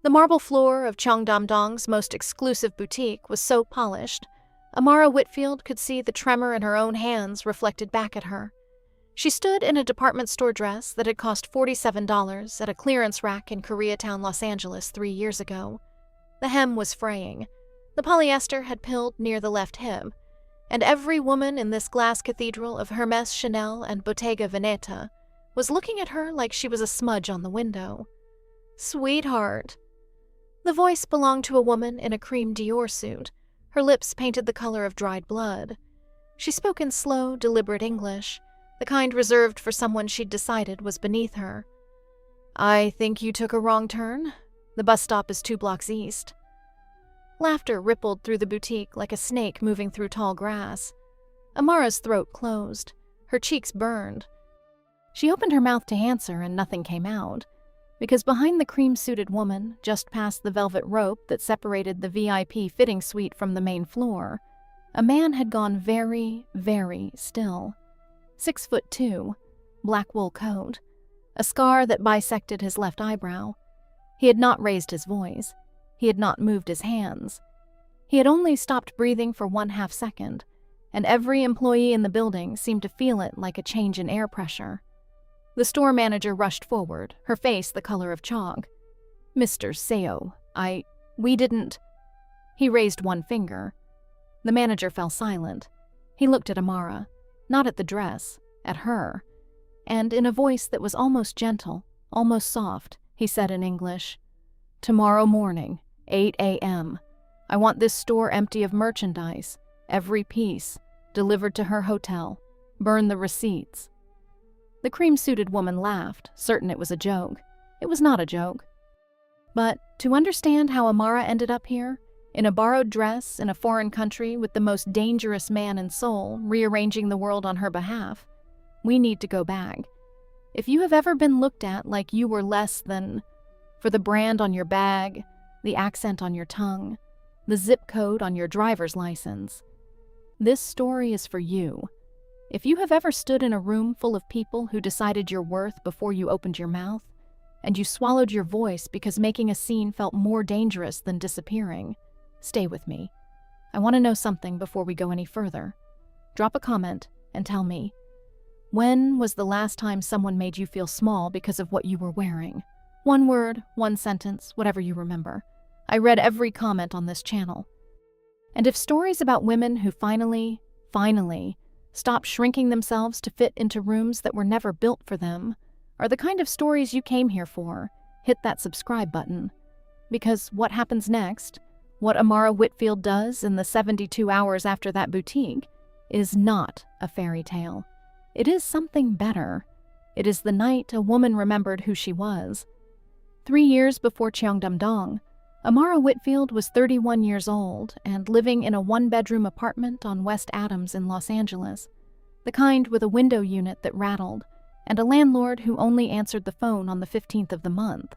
The marble floor of Cheongdam-dong's most exclusive boutique was so polished, Amara Whitfield could see the tremor in her own hands reflected back at her. She stood in a department store dress that had cost $47 at a clearance rack in Koreatown, Los Angeles 3 years ago. The hem was fraying. The polyester had pilled near the left hip, and every woman in this glass cathedral of Hermes, Chanel, and Bottega Veneta was looking at her like she was a smudge on the window. "Sweetheart." The voice belonged to a woman in a cream Dior suit, her lips painted the color of dried blood. She spoke in slow, deliberate English, the kind reserved for someone she'd decided was beneath her. "I think you took a wrong turn. The bus stop is 2 blocks east." Laughter rippled through the boutique like a snake moving through tall grass. Amara's throat closed. Her cheeks burned. She opened her mouth to answer and nothing came out, because behind the cream-suited woman, just past the velvet rope that separated the VIP fitting suite from the main floor, a man had gone very, very still. 6'2", black wool coat, a scar that bisected his left eyebrow. He had not raised his voice. He had not moved his hands. He had only stopped breathing for 1/2 second, and every employee in the building seemed to feel it like a change in air pressure. The store manager rushed forward, her face the color of chalk. "Mr. Seo, we didn't—" He raised one finger. The manager fell silent. He looked at Amara, not at the dress, at her, and in a voice that was almost gentle, almost soft, he said in English, "Tomorrow morning, 8 a.m. I want this store empty of merchandise, every piece, delivered to her hotel. Burn the receipts." The cream-suited woman laughed, certain it was a joke. It was not a joke. But to understand how Amara ended up here, in a borrowed dress in a foreign country with the most dangerous man in Seoul rearranging the world on her behalf, we need to go back. If you have ever been looked at like you were less than, for the brand on your bag, the accent on your tongue, the zip code on your driver's license, this story is for you. If you have ever stood in a room full of people who decided your worth before you opened your mouth, and you swallowed your voice because making a scene felt more dangerous than disappearing, stay with me. I want to know something before we go any further. Drop a comment and tell me, when was the last time someone made you feel small because of what you were wearing? One word, one sentence, whatever you remember. I read every comment on this channel. And if stories about women who finally stop shrinking themselves to fit into rooms that were never built for them are the kind of stories you came here for, hit that subscribe button. Because what happens next, what Amara Whitfield does in the 72 hours after that boutique, is not a fairy tale. It is something better. It is the night a woman remembered who she was. 3 years before Cheongdam-dong, Amara Whitfield was 31 years old and living in a 1-bedroom apartment on West Adams in Los Angeles, the kind with a window unit that rattled, and a landlord who only answered the phone on the 15th of the month.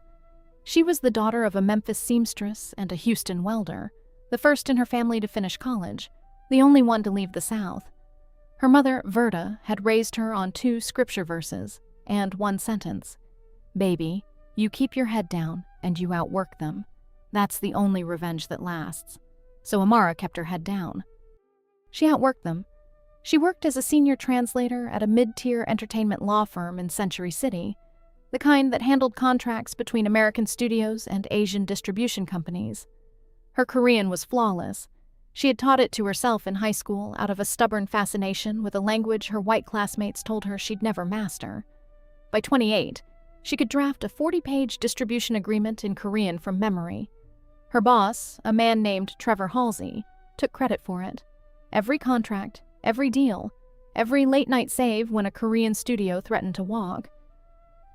She was the daughter of a Memphis seamstress and a Houston welder, the first in her family to finish college, the only one to leave the South. Her mother, Verda, had raised her on 2 scripture verses and 1 sentence. "Baby, you keep your head down and you outwork them. That's the only revenge that lasts." So Amara kept her head down. She outworked them. She worked as a senior translator at a mid-tier entertainment law firm in Century City, the kind that handled contracts between American studios and Asian distribution companies. Her Korean was flawless. She had taught it to herself in high school out of a stubborn fascination with a language her white classmates told her she'd never master. By 28, she could draft a 40-page distribution agreement in Korean from memory. Her boss, a man named Trevor Halsey, took credit for it. Every contract, every deal, every late-night save when a Korean studio threatened to walk.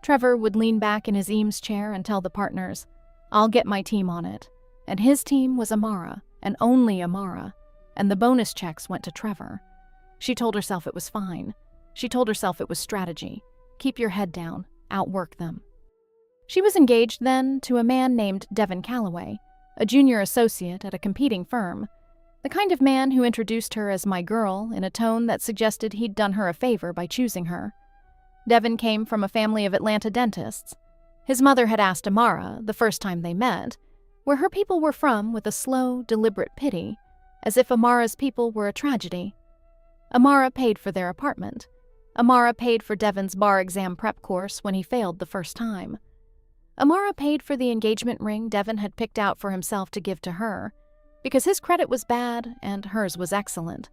Trevor would lean back in his Eames chair and tell the partners, "I'll get my team on it." And his team was Amara, and only Amara, and the bonus checks went to Trevor. She told herself it was fine. She told herself it was strategy. Keep your head down, outwork them. She was engaged then to a man named Devin Calloway, a junior associate at a competing firm, the kind of man who introduced her as my girl in a tone that suggested he'd done her a favor by choosing her. Devin came from a family of Atlanta dentists. His mother had asked Amara, the first time they met, where her people were from with a slow, deliberate pity, as if Amara's people were a tragedy. Amara paid for their apartment. Amara paid for Devon's bar exam prep course when he failed the first time. Amara paid for the engagement ring Devon had picked out for himself to give to her, because his credit was bad and hers was excellent.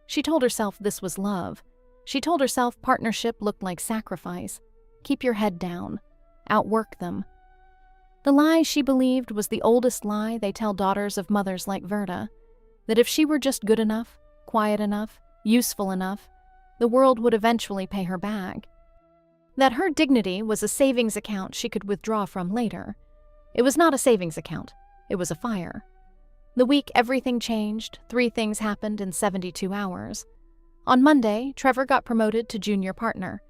She told herself this was love. She told herself partnership looked like sacrifice. Keep your head down. Outwork them. The lie she believed was the oldest lie they tell daughters of mothers like Verda, that if she were just good enough, quiet enough, useful enough, the world would eventually pay her back. That her dignity was a savings account she could withdraw from later. It was not a savings account. It was a fire. The week everything changed, 3 things happened in 72 hours. On Monday, Trevor got promoted to junior partner.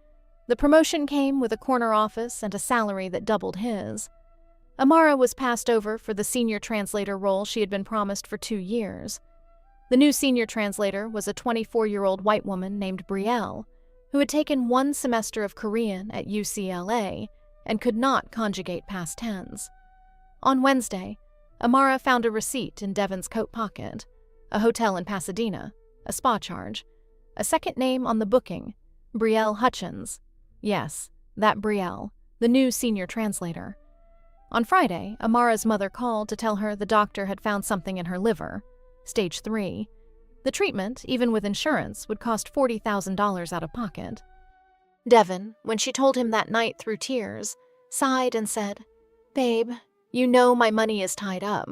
The promotion came with a corner office and a salary that doubled his. Amara was passed over for the senior translator role she had been promised for 2 years. The new senior translator was a 24-year-old white woman named Brielle, who had taken 1 semester of Korean at UCLA and could not conjugate past tense. On Wednesday, Amara found a receipt in Devon's coat pocket, a hotel in Pasadena, a spa charge, a second name on the booking, Brielle Hutchins. Yes, that Brielle, the new senior translator. On Friday, Amara's mother called to tell her the doctor had found something in her liver, stage 3. The treatment, even with insurance, would cost $40,000 out of pocket. Devon, when she told him that night through tears, sighed and said, "Babe, you know my money is tied up."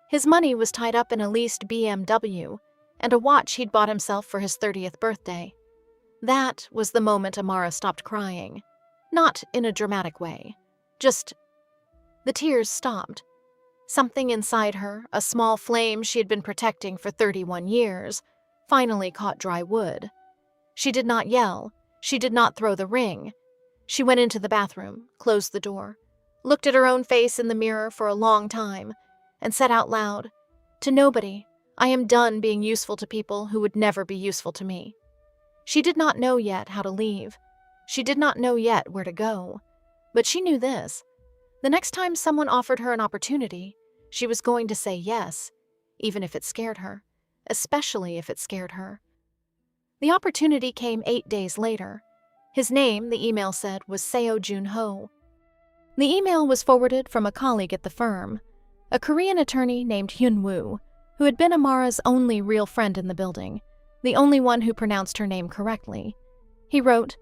His money was tied up in a leased BMW and a watch he'd bought himself for his 30th birthday. That was the moment Amara stopped crying. Not in a dramatic way. Just... the tears stopped. Something inside her, a small flame she had been protecting for 31 years, finally caught dry wood. She did not yell. She did not throw the ring. She went into the bathroom, closed the door, looked at her own face in the mirror for a long time, and said out loud, "To nobody, I am done being useful to people who would never be useful to me." She did not know yet how to leave. She did not know yet where to go. But she knew this. The next time someone offered her an opportunity, she was going to say yes, even if it scared her, especially if it scared her. The opportunity came 8 days later. His name, the email said, was Seo Joon-ho. The email was forwarded from a colleague at the firm, a Korean attorney named Hyun-woo, who had been Amara's only real friend in the building, the only one who pronounced her name correctly. He wrote,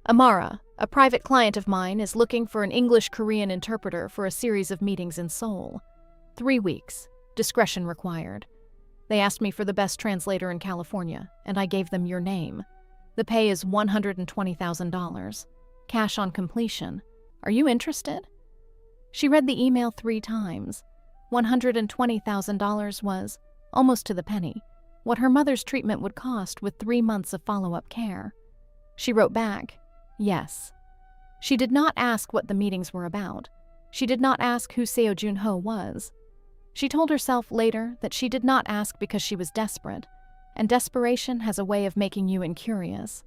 "Amara, a private client of mine, is looking for an English-Korean interpreter for a series of meetings in Seoul. 3 weeks. Discretion required. They asked me for the best translator in California, and I gave them your name. The pay is $120,000. Cash on completion. Are you interested?" She read the email 3 times. $120,000 was, almost to the penny, what her mother's treatment would cost with 3 months of follow-up care. She wrote back, yes. She did not ask what the meetings were about. She did not ask who Seo Joon-ho was. She told herself later that she did not ask because she was desperate, and desperation has a way of making you incurious.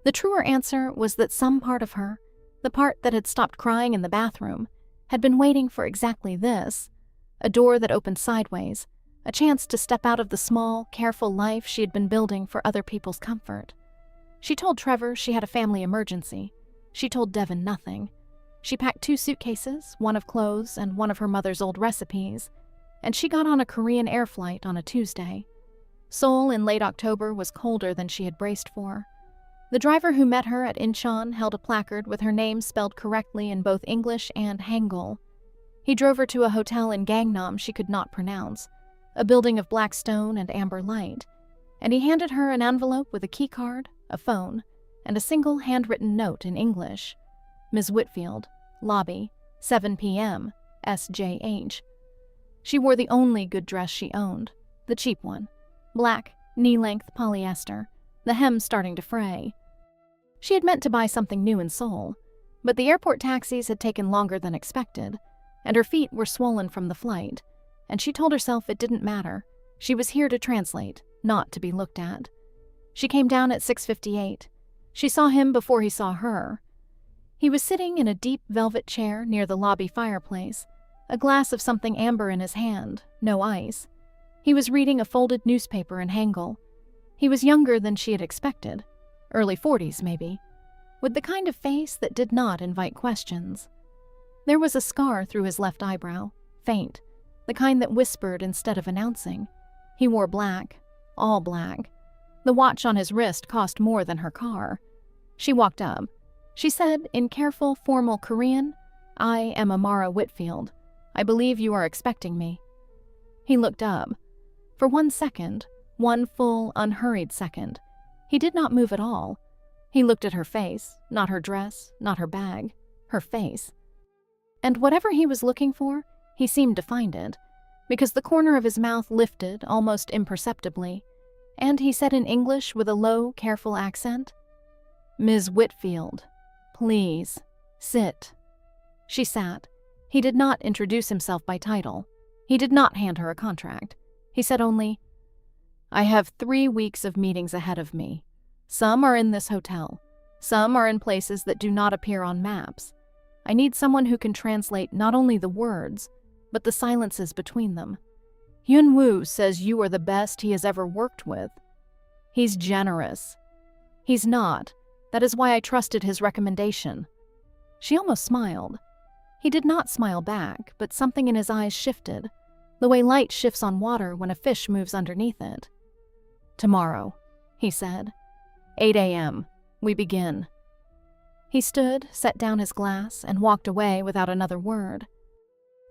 The truer answer was that some part of her, the part that had stopped crying in the bathroom, had been waiting for exactly this, a door that opened sideways, a chance to step out of the small, careful life she had been building for other people's comfort. She told Trevor she had a family emergency. She told Devon nothing. She packed 2 suitcases, one of clothes and one of her mother's old recipes, and she got on a Korean air flight on a Tuesday. Seoul in late October was colder than she had braced for. The driver who met her at Incheon held a placard with her name spelled correctly in both English and Hangul. He drove her to a hotel in Gangnam she could not pronounce, a building of black stone and amber light, and he handed her an envelope with a keycard, a phone, and a single handwritten note in English. "Ms. Whitfield, lobby, 7 p.m., SJH. She wore the only good dress she owned, the cheap one, black, knee-length polyester, the hem starting to fray. She had meant to buy something new in Seoul, but the airport taxis had taken longer than expected, and her feet were swollen from the flight, and she told herself it didn't matter. She was here to translate, not to be looked at. She came down at 6:58. She saw him before he saw her. He was sitting in a deep velvet chair near the lobby fireplace, a glass of something amber in his hand, no ice. He was reading a folded newspaper in Hangul. He was younger than she had expected, early 40s maybe, with the kind of face that did not invite questions. There was a scar through his left eyebrow, faint, the kind that whispered instead of announcing. He wore black, all black. The watch on his wrist cost more than her car. She walked up. She said in careful, formal Korean, "I am Amara Whitfield. I believe you are expecting me." He looked up. For 1 second, one full, unhurried second, he did not move at all. He looked at her face, not her dress, not her bag, her face. And whatever he was looking for, he seemed to find it, because the corner of his mouth lifted almost imperceptibly, and he said in English with a low, careful accent, "Ms. Whitfield, please, sit." She sat. He did not introduce himself by title. He did not hand her a contract. He said only, "I have 3 weeks of meetings ahead of me. Some are in this hotel. Some are in places that do not appear on maps. I need someone who can translate not only the words, but the silences between them. Hyun-woo says you are the best he has ever worked with. He's generous. He's not. That is why I trusted his recommendation." She almost smiled. He did not smile back, but something in his eyes shifted, the way light shifts on water when a fish moves underneath it. "Tomorrow," he said. 8 a.m. We begin." He stood, set down his glass, and walked away without another word.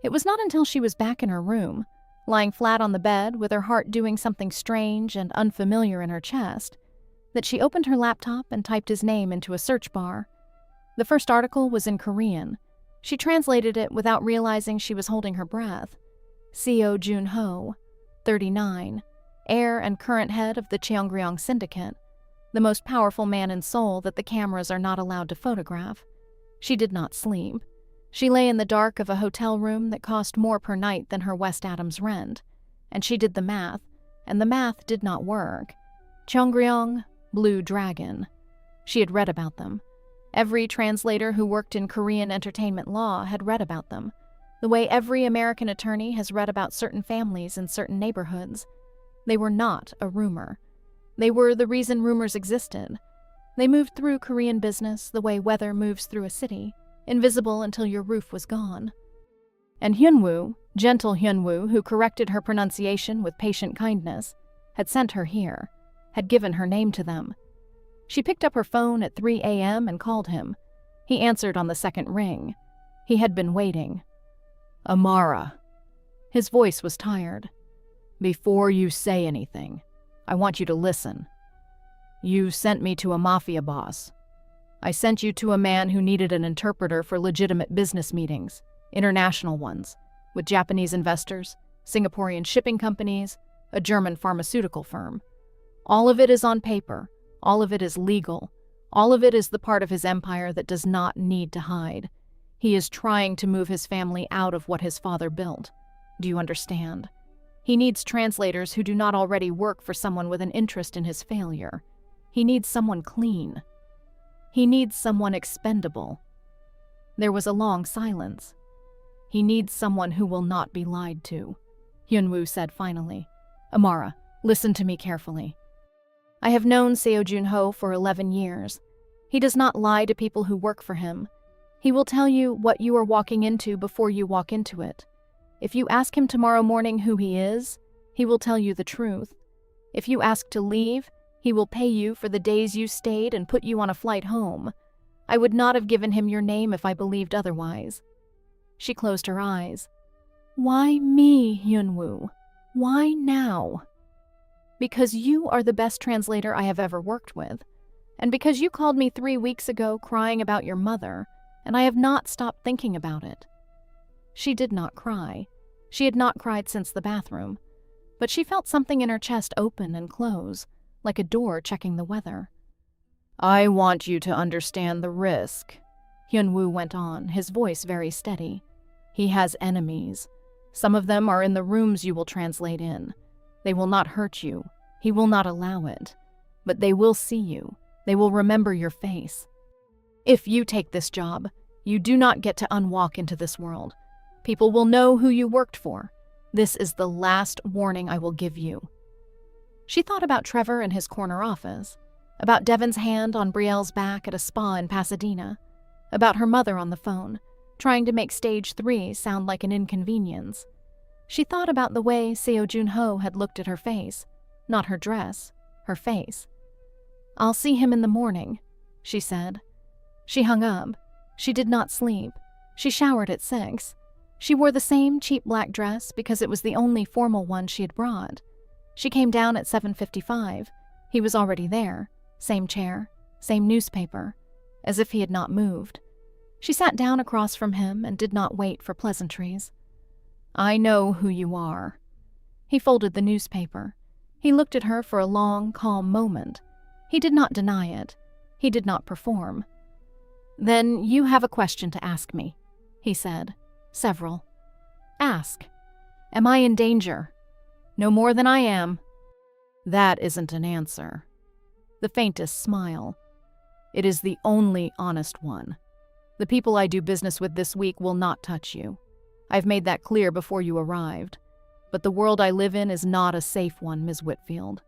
It was not until she was back in her room, lying flat on the bed with her heart doing something strange and unfamiliar in her chest, that she opened her laptop and typed his name into a search bar. The first article was in Korean. She translated it without realizing she was holding her breath. Seo Joon-ho, 39, heir and current head of the Cheongryong Syndicate, the most powerful man in Seoul that the cameras are not allowed to photograph. She did not sleep. She lay in the dark of a hotel room that cost more per night than her West Adams rent, and she did the math, and the math did not work. Cheongryong, Blue Dragon. She had read about them. Every translator who worked in Korean entertainment law had read about them, the way every American attorney has read about certain families in certain neighborhoods. They were not a rumor. They were the reason rumors existed. They moved through Korean business the way weather moves through a city, invisible until your roof was gone. And Hyun-woo, gentle Hyun-woo, who corrected her pronunciation with patient kindness, had sent her here, had given her name to them. She picked up her phone at 3 a.m. and called him. He answered on the second ring. He had been waiting. "Amara." His voice was tired. "Before you say anything, I want you to listen. You sent me to a Mafia boss. I sent you to a man who needed an interpreter for legitimate business meetings, international ones, with Japanese investors, Singaporean shipping companies, a German pharmaceutical firm. All of it is on paper. All of it is legal. All of it is the part of his empire that does not need to hide. He is trying to move his family out of what his father built. Do you understand? He needs translators who do not already work for someone with an interest in his failure. He needs someone clean. He needs someone expendable." There was a long silence. "He needs someone who will not be lied to," Hyun-woo said finally. "Amara, listen to me carefully. I have known Seo Joon-ho for 11 years. He does not lie to people who work for him. He will tell you what you are walking into before you walk into it. If you ask him tomorrow morning who he is, he will tell you the truth. If you ask to leave, he will pay you for the days you stayed and put you on a flight home. I would not have given him your name if I believed otherwise." She closed her eyes. "Why me, Hyun-woo? Why now?" "Because you are the best translator I have ever worked with, and because you called me 3 weeks ago crying about your mother, and I have not stopped thinking about it." She did not cry. She had not cried since the bathroom, but she felt something in her chest open and close, like a door checking the weather. "I want you to understand the risk," Hyun-woo went on, his voice very steady. "He has enemies. Some of them are in the rooms you will translate in. They will not hurt you. He will not allow it. But they will see you. They will remember your face." If you take this job, you do not get to unwalk into this world. People will know who you worked for. This is the last warning I will give you." She thought about Trevor in his corner office, about Devon's hand on Brielle's back at a spa in Pasadena, about her mother on the phone, trying to make stage 3 sound like an inconvenience. She thought about the way Seo Joon-ho had looked at her face, not her dress, her face. "I'll see him in the morning," she said. She hung up. She did not sleep. She showered at 6. She wore the same cheap black dress because it was the only formal one she had brought. She came down at 7:55. He was already there, same chair, same newspaper, as if he had not moved. She sat down across from him and did not wait for pleasantries. "I know who you are." He folded the newspaper. He looked at her for a long, calm moment. He did not deny it. He did not perform. "Then you have a question to ask me," he said. "Several. Ask. Am I in danger?" "No more than I am." "That isn't an answer." The faintest smile. "It is the only honest one. The people I do business with this week will not touch you. I've made that clear before you arrived. But the world I live in is not a safe one, Ms. Whitfield.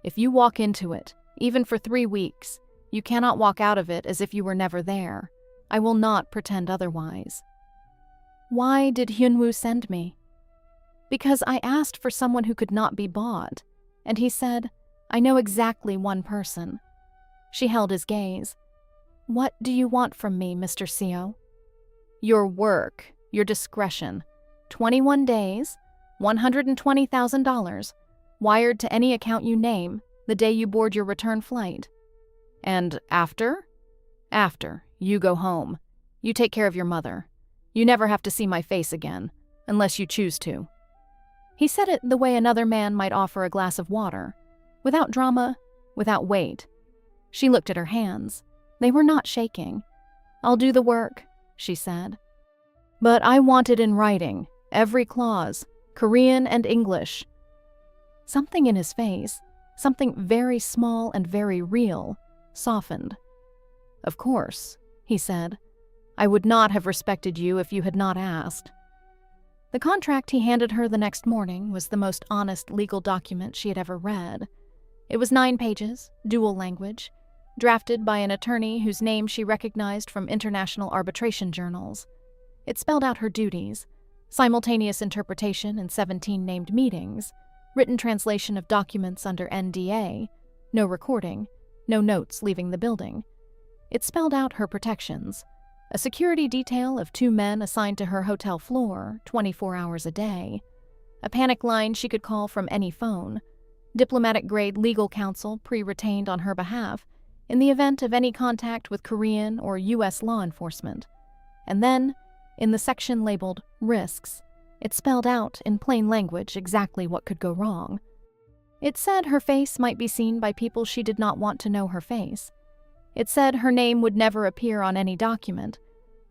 If you walk into it, even for 3 weeks, you cannot walk out of it as if you were never there. I will not pretend otherwise." "Why did Hyunwoo send me?" "Because I asked for someone who could not be bought, and he said, 'I know exactly one person.'" She held his gaze. "What do you want from me, Mr. Seo?" "Your work, your discretion. 21 days, $120,000, wired to any account you name, the day you board your return flight. And after? After, you go home. You take care of your mother. You never have to see my face again, unless you choose to." He said it the way another man might offer a glass of water, without drama, without weight. She looked at her hands. They were not shaking. "I'll do the work," she said. "But I want it in writing, every clause, Korean and English." Something in his face, something very small and very real, softened. "Of course," he said. "I would not have respected you if you had not asked." The contract he handed her the next morning was the most honest legal document she had ever read. It was 9 pages, dual language, drafted by an attorney whose name she recognized from international arbitration journals. It spelled out her duties: simultaneous interpretation in 17 named meetings, written translation of documents under NDA, no recording, no notes leaving the building. It spelled out her protections: a security detail of 2 men assigned to her hotel floor 24 hours a day, a panic line she could call from any phone, diplomatic-grade legal counsel pre-retained on her behalf in the event of any contact with Korean or U.S. law enforcement. And then, in the section labeled Risks, it spelled out in plain language exactly what could go wrong. It said her face might be seen by people she did not want to know her face. It said her name would never appear on any document,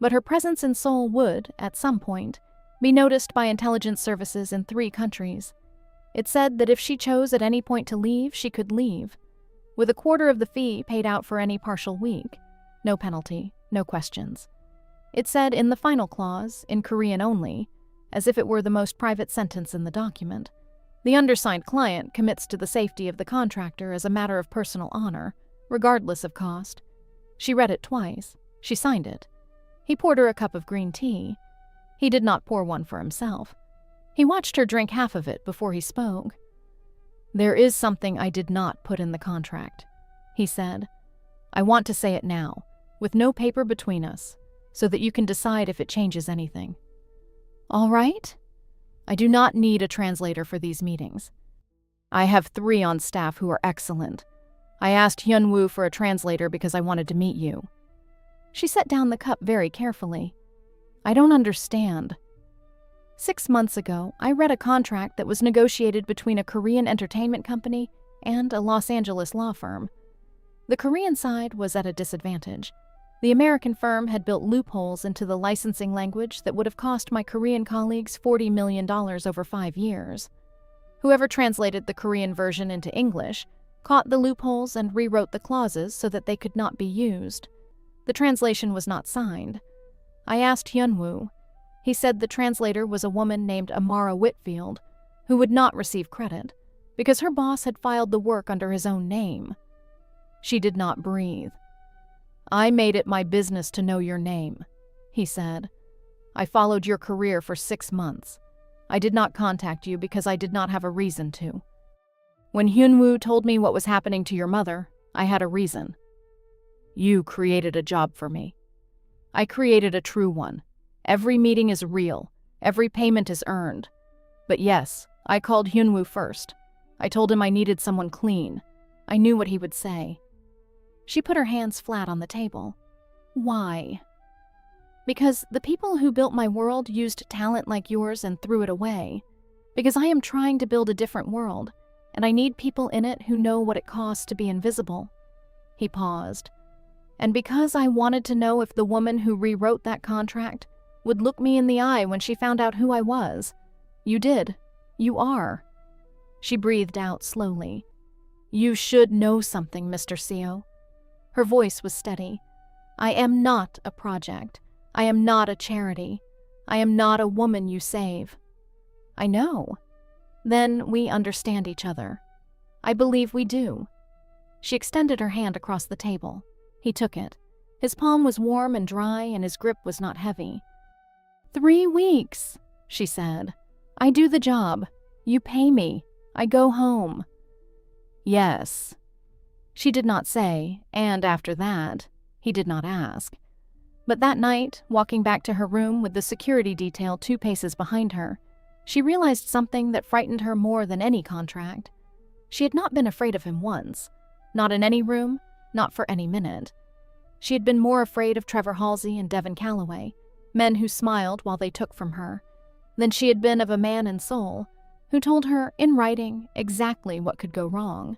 but her presence in Seoul would, at some point, be noticed by intelligence services in 3 countries. It said that if she chose at any point to leave, she could leave, with a quarter of the fee paid out for any partial week. No penalty, no questions. It said in the final clause, in Korean only, as if it were the most private sentence in the document, the undersigned client commits to the safety of the contractor as a matter of personal honor, regardless of cost. She read it twice. She signed it. He poured her a cup of green tea. He did not pour one for himself. He watched her drink half of it before he spoke. "There is something I did not put in the contract," he said. "I want to say it now, with no paper between us, so that you can decide if it changes anything." "All right." "I do not need a translator for these meetings. I have 3 on staff who are excellent. I asked Hyunwoo for a translator because I wanted to meet you." She set down the cup very carefully. "I don't understand." 6 months ago, I read a contract that was negotiated between a Korean entertainment company and a Los Angeles law firm. The Korean side was at a disadvantage. The American firm had built loopholes into the licensing language that would have cost my Korean colleagues $40 million over 5 years. Whoever translated the Korean version into English caught the loopholes and rewrote the clauses so that they could not be used. The translation was not signed. I asked Hyunwoo. He said the translator was a woman named Amara Whitfield, who would not receive credit, because her boss had filed the work under his own name. She did not breathe. "I made it my business to know your name," he said. "I followed your career for 6 months. I did not contact you because I did not have a reason to. When Hyunwoo told me what was happening to your mother, I had a reason. You created a job for me. I created a true one. Every meeting is real. Every payment is earned. But yes, I called Hyunwoo first. I told him I needed someone clean. I knew what he would say." She put her hands flat on the table. "Why?" "Because the people who built my world used talent like yours and threw it away. Because I am trying to build a different world, and I need people in it who know what it costs to be invisible." He paused. "And because I wanted to know if the woman who rewrote that contract would look me in the eye when she found out who I was. You did. You are." She breathed out slowly. "You should know something, Mr. Seo." Her voice was steady. "I am not a project. I am not a charity. I am not a woman you save." "I know." "Then we understand each other." "I believe we do." She extended her hand across the table. He took it. His palm was warm and dry, and his grip was not heavy. 3 weeks, she said. "I do the job. You pay me. I go home." "Yes." She did not say, and after that, he did not ask. But that night, walking back to her room with the security detail 2 paces behind her, she realized something that frightened her more than any contract. She had not been afraid of him once. Not in any room, not for any minute. She had been more afraid of Trevor Halsey and Devin Calloway, men who smiled while they took from her, than she had been of a man in Seoul who told her, in writing, exactly what could go wrong.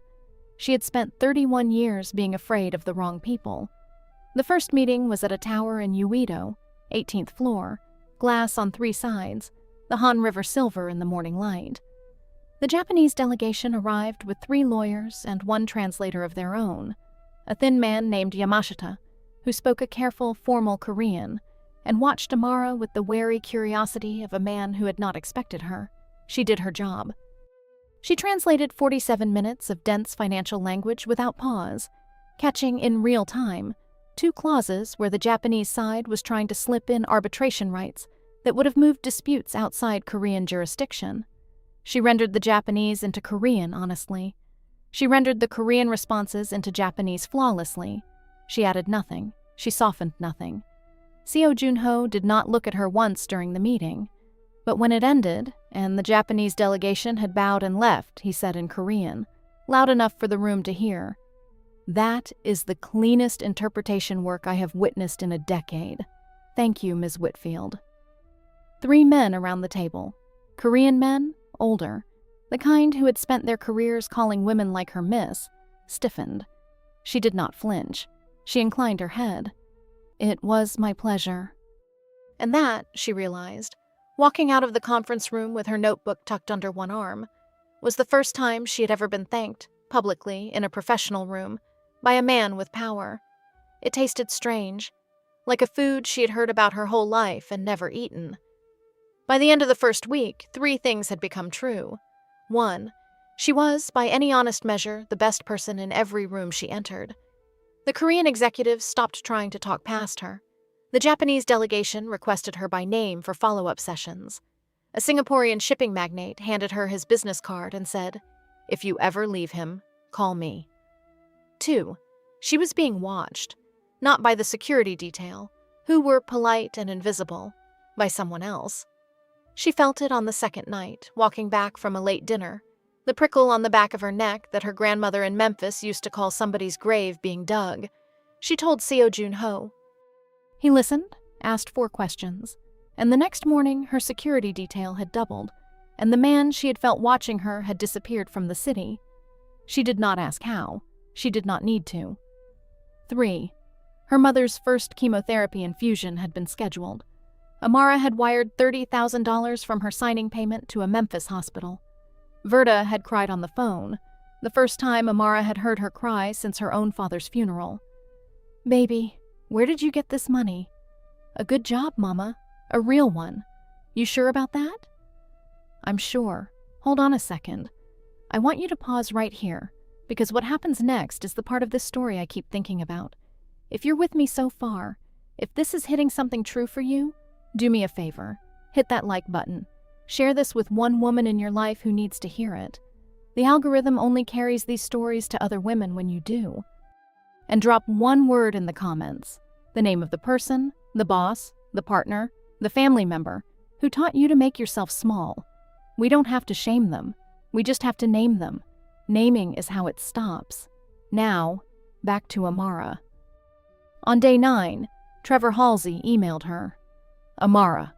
She had spent 31 years being afraid of the wrong people. The first meeting was at a tower in Uedo, 18th floor, glass on 3 sides, the Han River silver in the morning light. The Japanese delegation arrived with 3 lawyers and 1 translator of their own, a thin man named Yamashita, who spoke a careful, formal Korean, and watched Amara with the wary curiosity of a man who had not expected her. She did her job. She translated 47 minutes of dense financial language without pause, catching in real time 2 clauses where the Japanese side was trying to slip in arbitration rights that would have moved disputes outside Korean jurisdiction. She rendered the Japanese into Korean honestly. She rendered the Korean responses into Japanese flawlessly. She added nothing. She softened nothing. Seo Joon-ho did not look at her once during the meeting. But when it ended, and the Japanese delegation had bowed and left, he said in Korean, loud enough for the room to hear, "That is the cleanest interpretation work I have witnessed in a decade. Thank you, Ms. Whitfield." 3 men around the table. Korean men, older, the kind who had spent their careers calling women like her miss, stiffened. She did not flinch. She inclined her head. "It was my pleasure." And that, she realized, walking out of the conference room with her notebook tucked under one arm, was the first time she had ever been thanked, publicly, in a professional room, by a man with power. It tasted strange, like a food she had heard about her whole life and never eaten. By the end of the first week, 3 things had become true. 1, she was, by any honest measure, the best person in every room she entered. The Korean executives stopped trying to talk past her. The Japanese delegation requested her by name for follow-up sessions. A Singaporean shipping magnate handed her his business card and said, "If you ever leave him, call me." 2, she was being watched, not by the security detail, who were polite and invisible, by someone else. She felt it on the second night, walking back from a late dinner, the prickle on the back of her neck that her grandmother in Memphis used to call somebody's grave being dug. She told Seo Joon-ho. He listened, asked 4 questions, and the next morning her security detail had doubled, and the man she had felt watching her had disappeared from the city. She did not ask how. She did not need to. 3, her mother's first chemotherapy infusion had been scheduled. Amara had wired $30,000 from her signing payment to a Memphis hospital. Verda had cried on the phone, the first time Amara had heard her cry since her own father's funeral. "Baby, Where did you get this money? A good job, Mama. A real one. You sure about that? I'm sure. Hold on a second. I want you to pause right here, because what happens next is the part of this story I keep thinking about. If you're with me so far, if this is hitting something true for you, do me a favor. Hit that like button. Share this with one woman in your life who needs to hear it. The algorithm only carries these stories to other women when you do. And drop one word in the comments. The name of the person, the boss, the partner, the family member who taught you to make yourself small. We don't have to shame them. We just have to name them. Naming is how it stops. Now, back to Amara. On day 9, Trevor Halsey emailed her. Amara,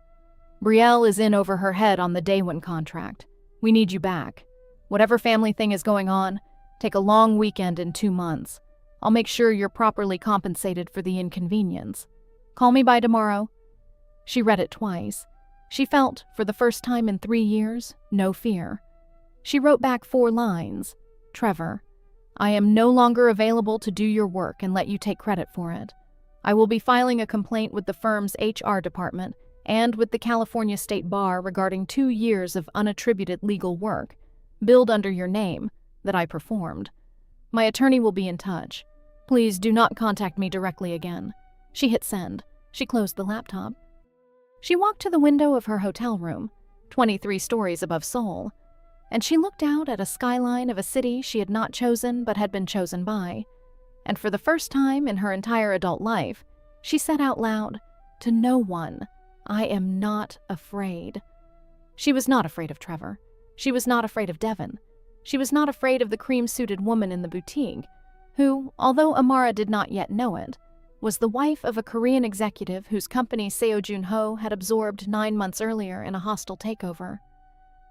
Brielle is in over her head on the day 1 contract. We need you back. Whatever family thing is going on, take a long weekend in 2 months. I'll make sure you're properly compensated for the inconvenience. Call me by tomorrow. She read it twice. She felt, for the first time in 3 years, no fear. She wrote back 4 lines. Trevor, I am no longer available to do your work and let you take credit for it. I will be filing a complaint with the firm's HR department and with the California State Bar regarding 2 years of unattributed legal work, billed under your name, that I performed. My attorney will be in touch. Please do not contact me directly again. She hit send. She closed the laptop. She walked to the window of her hotel room, 23 stories above Seoul, and she looked out at a skyline of a city she had not chosen but had been chosen by. And for the first time in her entire adult life, she said out loud, to no one, I am not afraid. She was not afraid of Trevor. She was not afraid of Devon. She was not afraid of the cream-suited woman in the boutique, who, although Amara did not yet know it, was the wife of a Korean executive whose company Seo Joon-ho had absorbed 9 months earlier in a hostile takeover.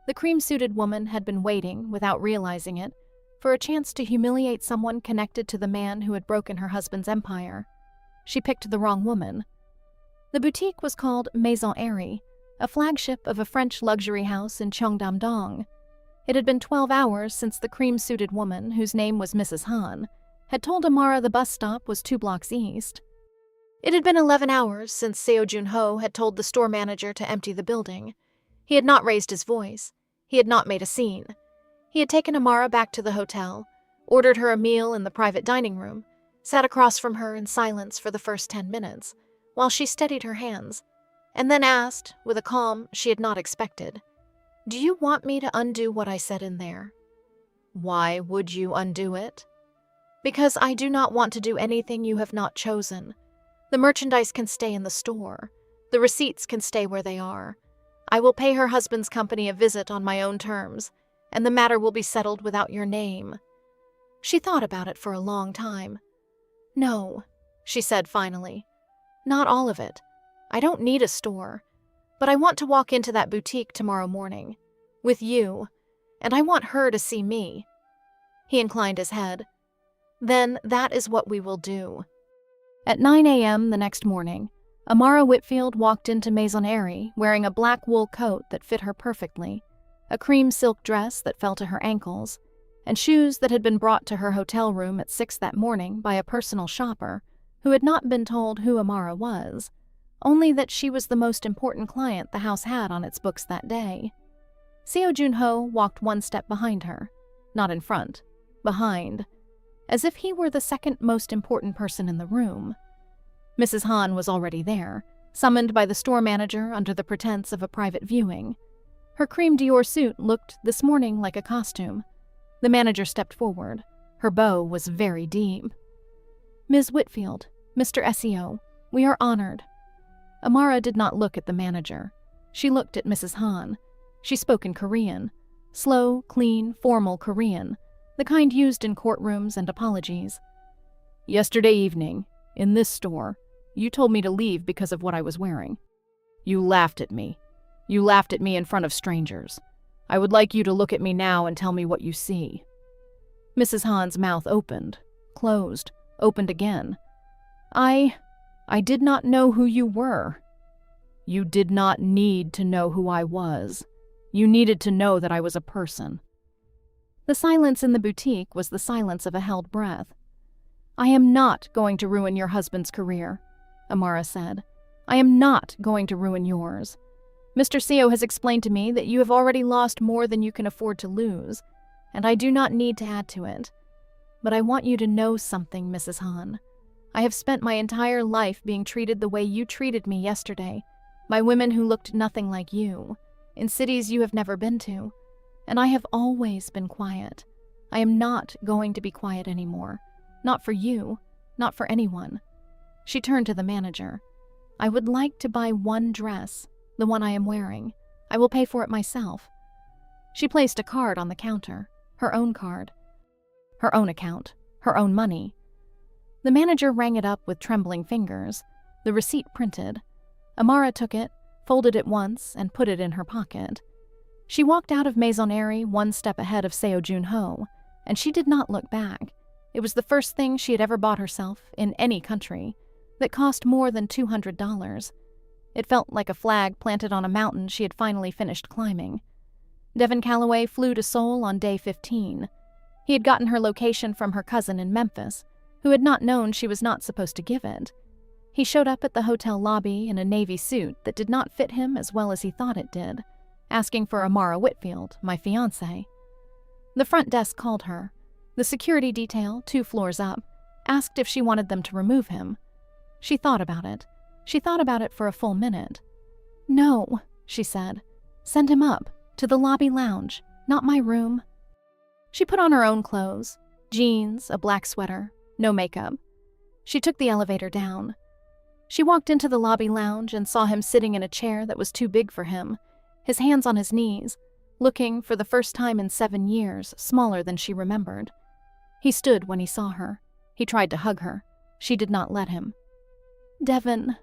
The cream-suited woman had been waiting, without realizing it, for a chance to humiliate someone connected to the man who had broken her husband's empire. She picked the wrong woman. The boutique was called Maison Aerie, a flagship of a French luxury house in Cheongdam-dong. It had been 12 hours since the cream-suited woman, whose name was Mrs. Han, had told Amara the bus stop was 2 blocks east. It had been 11 hours since Seo Joon-ho had told the store manager to empty the building. He had not raised his voice. He had not made a scene. He had taken Amara back to the hotel, ordered her a meal in the private dining room, sat across from her in silence for the first 10 minutes, while she steadied her hands, and then asked, with a calm she had not expected, "Do you want me to undo what I said in there?" "Why would you undo it?" "Because I do not want to do anything you have not chosen. The merchandise can stay in the store. The receipts can stay where they are. I will pay her husband's company a visit on my own terms, and the matter will be settled without your name." She thought about it for a long time. "No," she said finally. "Not all of it. I don't need a store. But I want to walk into that boutique tomorrow morning. With you. And I want her to see me." He inclined his head. "Then that is what we will do." At 9 a.m. the next morning, Amara Whitfield walked into Maison Aerie wearing a black wool coat that fit her perfectly, a cream silk dress that fell to her ankles, and shoes that had been brought to her hotel room at 6 that morning by a personal shopper who had not been told who Amara was, only that she was the most important client the house had on its books that day. Seo Joon-ho walked 1 step behind her, not in front, behind, as if he were the second most important person in the room. Mrs. Han was already there, summoned by the store manager under the pretense of a private viewing. Her cream Dior suit looked this morning like a costume. The manager stepped forward. Her bow was very deep. "Ms. Whitfield, Mr. Seo, we are honored." Amara did not look at the manager. She looked at Mrs. Han. She spoke in Korean. Slow, clean, formal Korean, the kind used in courtrooms and apologies. "Yesterday evening, in this store, you told me to leave because of what I was wearing. You laughed at me. You laughed at me in front of strangers. I would like you to look at me now and tell me what you see." Mrs. Han's mouth opened, closed, opened again. I did not know who you were." "You did not need to know who I was. You needed to know that I was a person." The silence in the boutique was the silence of a held breath. "I am not going to ruin your husband's career. Amara said. "I am not going to ruin yours. Mr. Seo has explained to me that you have already lost more than you can afford to lose, and I do not need to add to it. But I want you to know something, Mrs. Han. I have spent my entire life being treated the way you treated me yesterday, by women who looked nothing like you, in cities you have never been to, and I have always been quiet. I am not going to be quiet anymore. Not for you, not for anyone." She turned to the manager. "I would like to buy one dress, the one I am wearing. I will pay for it myself." She placed a card on the counter, her own card. Her own account, her own money. The manager rang it up with trembling fingers, the receipt printed. Amara took it, folded it once, and put it in her pocket. She walked out of Maisonnerie one step ahead of Seo Joon-ho, and she did not look back. It was the first thing she had ever bought herself, in any country, that cost more than $200. It felt like a flag planted on a mountain she had finally finished climbing. Devon Calloway flew to Seoul on day 15. He had gotten her location from her cousin in Memphis, who had not known she was not supposed to give it. He showed up at the hotel lobby in a navy suit that did not fit him as well as he thought it did, asking for Amara Whitfield, my fiancé. The front desk called her. The security detail, 2 floors up, asked if she wanted them to remove him. She thought about it. She thought about it for a full minute. "No," she said. "Send him up, to the lobby lounge, not my room." She put on her own clothes, jeans, a black sweater, no makeup. She took the elevator down. She walked into the lobby lounge and saw him sitting in a chair that was too big for him, his hands on his knees, looking, for the first time in 7 years, smaller than she remembered. He stood when he saw her. He tried to hug her. She did not let him. "Devon."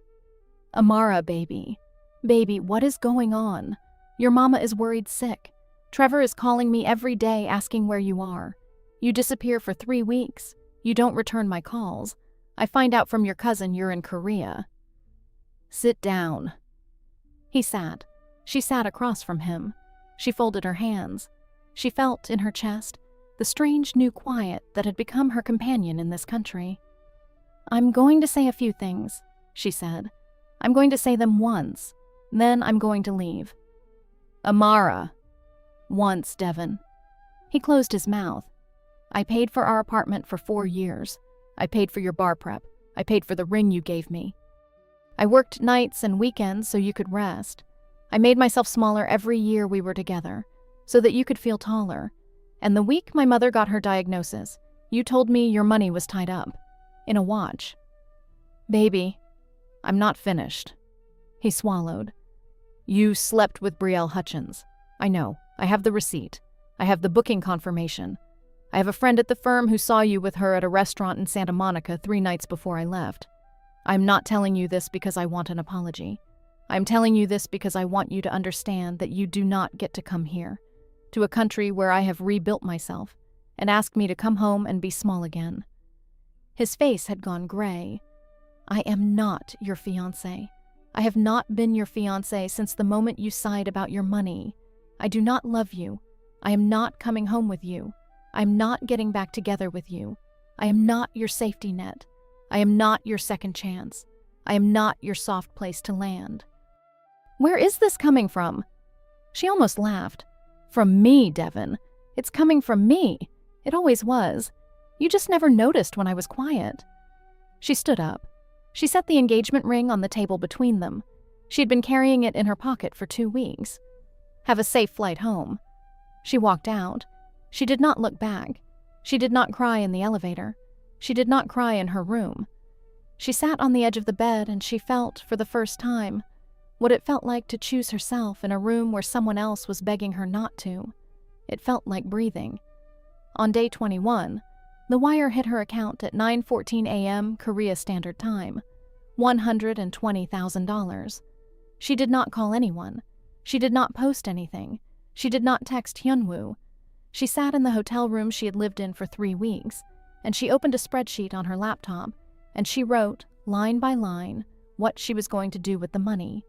"Amara, baby. Baby, what is going on? Your mama is worried sick. Trevor is calling me every day asking where you are. You disappear for 3 weeks. You don't return my calls. I find out from your cousin you're in Korea." "Sit down." He sat. She sat across from him. She folded her hands. She felt, in her chest, the strange new quiet that had become her companion in this country. "I'm going to say a few things," she said. "I'm going to say them once. Then I'm going to leave." "Amara." "Once, Devon." He closed his mouth. "I paid for our apartment for 4 years. I paid for your bar prep. I paid for the ring you gave me. I worked nights and weekends so you could rest. I made myself smaller every year we were together, so that you could feel taller. And the week my mother got her diagnosis, you told me your money was tied up. In a watch." "Baby, I'm not finished." He swallowed. "You slept with Brielle Hutchins. I know. I have the receipt. I have the booking confirmation. I have a friend at the firm who saw you with her at a restaurant in Santa Monica 3 nights before I left. I'm not telling you this because I want an apology. I'm telling you this because I want you to understand that you do not get to come here, to a country where I have rebuilt myself, and ask me to come home and be small again." His face had gone gray. "I am not your fiancé. I have not been your fiancé since the moment you sighed about your money. I do not love you. I am not coming home with you. I am not getting back together with you. I am not your safety net. I am not your second chance. I am not your soft place to land." "Where is this coming from?" She almost laughed. "From me, Devon. It's coming from me. It always was. You just never noticed when I was quiet." She stood up. She set the engagement ring on the table between them. She had been carrying it in her pocket for 2 weeks. "Have a safe flight home." She walked out. She did not look back. She did not cry in the elevator. She did not cry in her room. She sat on the edge of the bed and she felt, for the first time, what it felt like to choose herself in a room where someone else was begging her not to. It felt like breathing. On day 21, the wire hit her account at 9:14 a.m. Korea Standard Time, $120,000. She did not call anyone. She did not post anything. She did not text Hyunwoo. She sat in the hotel room she had lived in for 3 weeks, and she opened a spreadsheet on her laptop, and she wrote, line by line, what she was going to do with the money.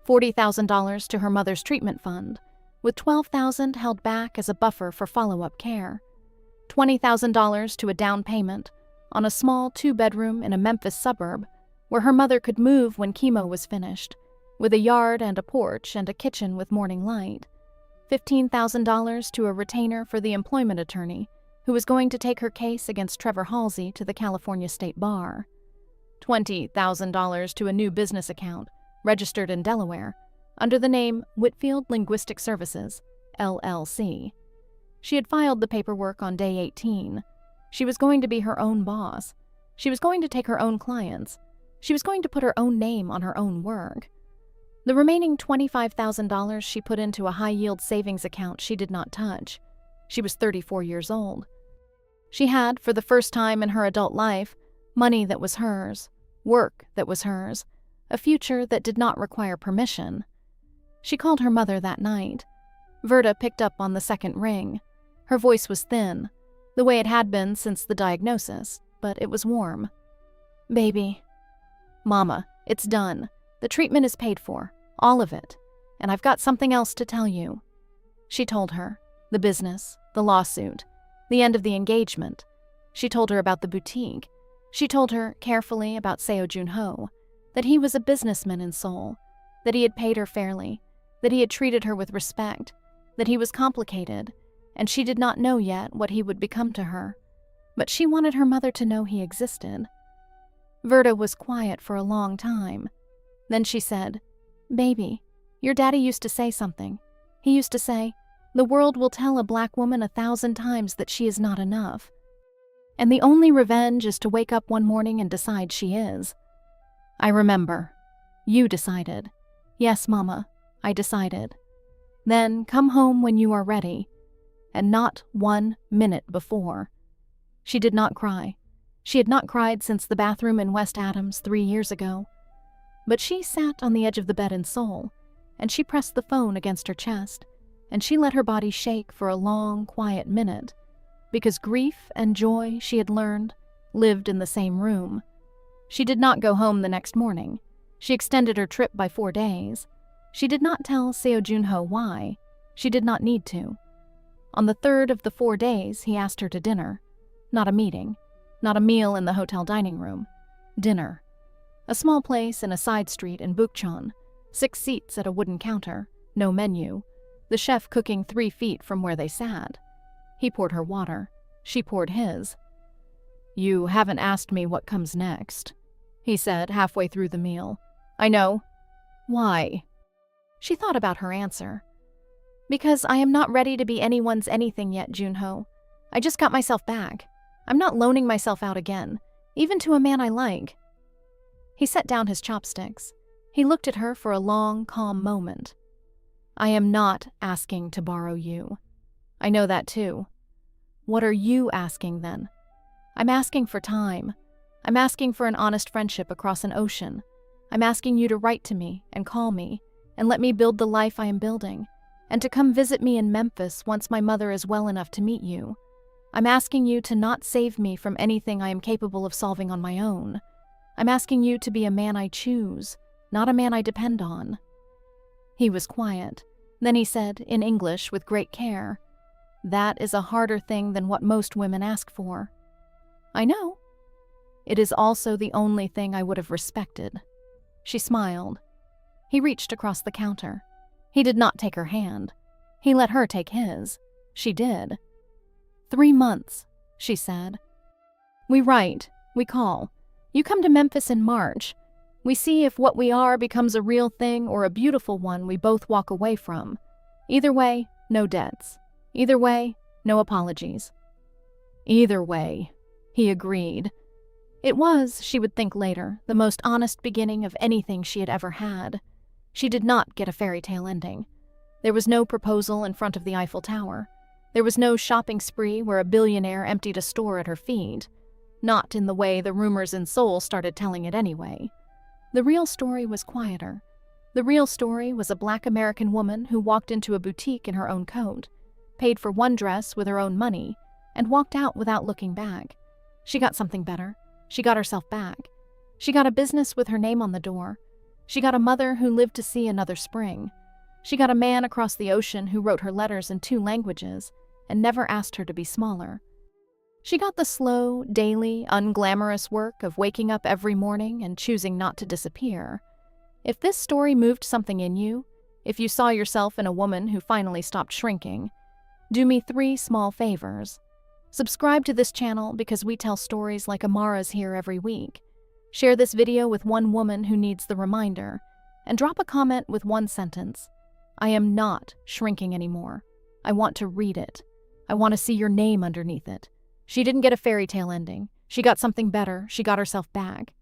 $40,000 to her mother's treatment fund, with $12,000 held back as a buffer for follow-up care. $20,000 to a down payment on a small 2-bedroom in a Memphis suburb where her mother could move when chemo was finished, with a yard and a porch and a kitchen with morning light. $15,000 to a retainer for the employment attorney, who was going to take her case against Trevor Halsey to the California State Bar. $20,000 to a new business account, registered in Delaware, under the name Whitfield Linguistic Services, LLC. She had filed the paperwork on day 18. She was going to be her own boss. She was going to take her own clients. She was going to put her own name on her own work. The remaining $25,000 she put into a high-yield savings account she did not touch. She was 34 years old. She had, for the first time in her adult life, money that was hers, work that was hers, a future that did not require permission. She called her mother that night. Verda picked up on the second ring. Her voice was thin, the way it had been since the diagnosis, but it was warm. "Baby." "Mama, it's done. The treatment is paid for, all of it, and I've got something else to tell you." She told her, the business, the lawsuit, the end of the engagement. She told her about the boutique. She told her, carefully, about Seo Joon-ho, that he was a businessman in Seoul, that he had paid her fairly, that he had treated her with respect, that he was complicated, and she did not know yet what he would become to her, but she wanted her mother to know he existed. Verda was quiet for a long time. Then she said, "Baby, your daddy used to say something. He used to say, 'The world will tell a black woman 1,000 times that she is not enough. And the only revenge is to wake up one morning and decide she is.' I remember. You decided. Yes, Mama, I decided. Then come home when you are ready. And not 1 minute before." She did not cry. She had not cried since the bathroom in West Adams 3 years ago. But she sat on the edge of the bed in Seoul, and she pressed the phone against her chest, and she let her body shake for a long, quiet minute, because grief and joy, she had learned, lived in the same room. She did not go home the next morning. She extended her trip by 4 days. She did not tell Seo Joon-ho why. She did not need to. On the 3rd of the 4 days, he asked her to dinner. Not a meeting. Not a meal in the hotel dining room. Dinner. A small place in a side street in Bukchon. 6 seats at a wooden counter. No menu. The chef cooking 3 feet from where they sat. He poured her water. She poured his. "You haven't asked me what comes next," he said halfway through the meal. "I know." "Why?" She thought about her answer. "Because I am not ready to be anyone's anything yet, Joon-ho. I just got myself back. I'm not loaning myself out again, even to a man I like." He set down his chopsticks. He looked at her for a long, calm moment. "I am not asking to borrow you. I know that too. What are you asking then?" "I'm asking for time. I'm asking for an honest friendship across an ocean. I'm asking you to write to me and call me and let me build the life I am building, and to come visit me in Memphis once my mother is well enough to meet you. I'm asking you to not save me from anything I am capable of solving on my own. I'm asking you to be a man I choose, not a man I depend on." He was quiet. Then he said, in English with great care, "That is a harder thing than what most women ask for." "I know." "It is also the only thing I would have respected." She smiled. He reached across the counter. He did not take her hand. He let her take his. She did. 3 months, she said. "We write. We call. You come to Memphis in March. We see if what we are becomes a real thing or a beautiful one we both walk away from. Either way, no debts. Either way, no apologies." "Either way," he agreed. It was, she would think later, the most honest beginning of anything she had ever had. She did not get a fairy tale ending. There was no proposal in front of the Eiffel Tower. There was no shopping spree where a billionaire emptied a store at her feet. Not in the way the rumors in Seoul started telling it anyway. The real story was quieter. The real story was a black American woman who walked into a boutique in her own coat, paid for one dress with her own money, and walked out without looking back. She got something better. She got herself back. She got a business with her name on the door. She got a mother who lived to see another spring. She got a man across the ocean who wrote her letters in 2 languages and never asked her to be smaller. She got the slow, daily, unglamorous work of waking up every morning and choosing not to disappear. If this story moved something in you, if you saw yourself in a woman who finally stopped shrinking, do me 3 small favors. Subscribe to this channel because we tell stories like Amara's here every week. Share this video with one woman who needs the reminder, and drop a comment with 1 sentence. I am not shrinking anymore. I want to read it. I want to see your name underneath it. She didn't get a fairy tale ending. She got something better. She got herself back.